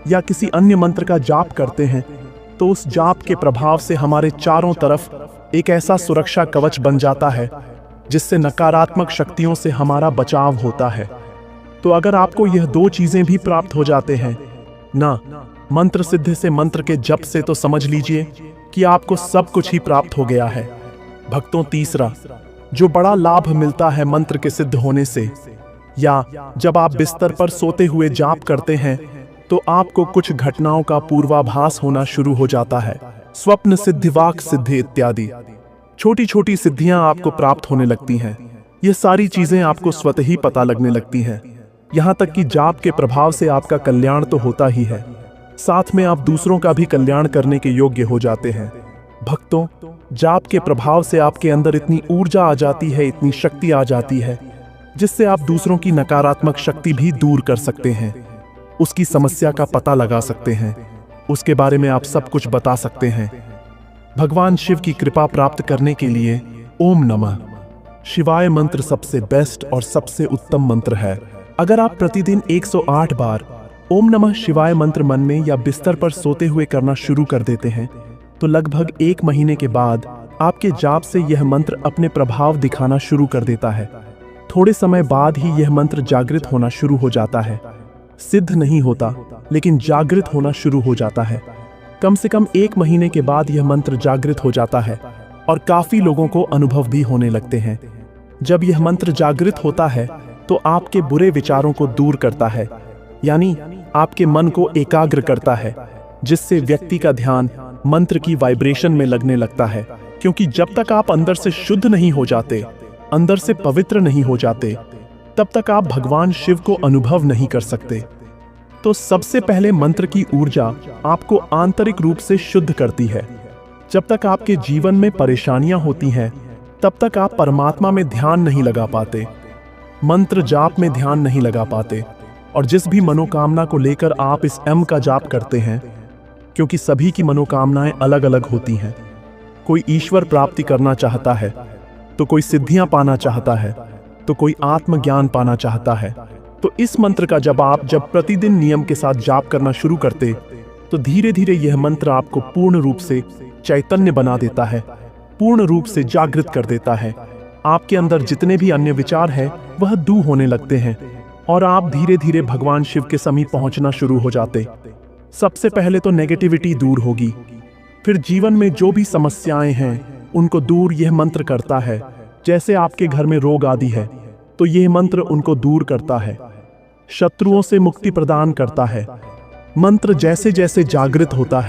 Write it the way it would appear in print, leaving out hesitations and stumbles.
या किसी अन्य मंत्र का जाप करते हैं तो उस जाप के प्रभाव से हमारे चारों तरफ एक ऐसा सुरक्षा कवच बन जाता है जिससे नकारात्मक शक्तियों से हमारा बचाव होता है। तो अगर आपको यह दो चीजें भी प्राप्त हो जाते हैं ना, मंत्र सिद्धि से मंत्र के जप से, तो समझ लीजिए कि आपको सब कुछ ही प्राप्त हो गया है। भक्तों, तीसरा जो बड़ा लाभ मिलता है मंत्र के सिद्ध होने से, या जब आप बिस्तर पर सोते हुए जाप करते हैं तो आपको कुछ घटनाओं का पूर्वाभास होना शुरू हो जाता है। स्वप्न सिद्धि, वाक सिद्धि इत्यादि छोटी छोटी सिद्धियां आपको प्राप्त होने लगती हैं। ये सारी चीजें आपको स्वतः ही पता लगने लगती हैं। यहाँ तक कि जाप के प्रभाव से आपका कल्याण तो होता ही है, साथ में आप दूसरों का भी कल्याण करने के योग्य हो जाते हैं। भक्तों, जाप के प्रभाव से आपके अंदर इतनी ऊर्जा आ जाती है, इतनी शक्ति आ जाती है, जिससे आप दूसरों की नकारात्मक शक्ति भी दूर कर सकते हैं, उसकी समस्या का पता लगा सकते हैं, उसके बारे में आप सब कुछ बता सकते हैं। भगवान शिव की कृपा प्राप्त करने के लिए ओम नमः शिवाय मंत्र सबसे बेस्ट और सबसे उत्तम मंत्र है। अगर आप प्रतिदिन 108 बार ओम नमः शिवाय मंत्र मन में या बिस्तर पर सोते हुए करना शुरू कर देते हैं तो लगभग 1 महीने के बाद आपके जाप से यह मंत्र अपने प्रभाव दिखाना शुरू कर देता है। थोड़े समय बाद ही यह मंत्र जागृत होना शुरू हो जाता है। सिद्ध नहीं होता, लेकिन जागृत होना शुरू हो जाता है। कम से कम 1 महीने के बाद यह मंत्र जागृत हो जाता है और काफी लोगों को अनुभव भी होने लगते हैं। जब यह मंत्र जागृत होता है तो आपके बुरे विचारों को दूर करता है, यानी आपके मन को एकाग्र करता है, जिससे व्यक्ति का ध्यान मंत्र की वाइब्रेशन में लगने लगता है। क्योंकि जब तक आप अंदर से शुद्ध नहीं हो जाते, अंदर से पवित्र नहीं हो जाते, तब तक आप भगवान शिव को अनुभव नहीं कर सकते। तो सबसे पहले मंत्र की ऊर्जा आपको आंतरिक रूप से शुद्ध करती है। जब तक आपके जीवन में परेशानियां होती हैं, तब तक आप परमात्मा में ध्यान नहीं लगा पाते, मंत्र जाप में ध्यान नहीं लगा पाते, और जिस भी मनोकामना को लेकर आप इस एम का जाप करते हैं, क्योंकि सभी की मनोकामनाएं अलग अलग होती हैं। कोई ईश्वर प्राप्ति करना चाहता है, तो कोई सिद्धियां पाना चाहता है, तो कोई आत्मज्ञान पाना चाहता है। तो इस मंत्र का जब प्रतिदिन नियम के साथ जाप करना शुरू करते, तो धीरे धीरे यह मंत्र आपको पूर्ण रूप से चैतन्य बना देता है, पूर्ण रूप से जागृत कर देता है। आपके अंदर जितने भी अन्य विचार हैं वह दूर होने लगते हैं और आप धीरे धीरे भगवान शिव के समीप पहुंचना शुरू हो जाते। सबसे पहले तो नेगेटिविटी दूर होगी, फिर जीवन में जो भी समस्याएं हैं उनको दूर यह मंत्र करता है। जैसे आपके घर में रोग आदि है तो यह मंत्र उनको दूर करता है, शत्रुओं से मुक्ति प्रदान करता है। मंत्र जैसे जैसे जागृत होता है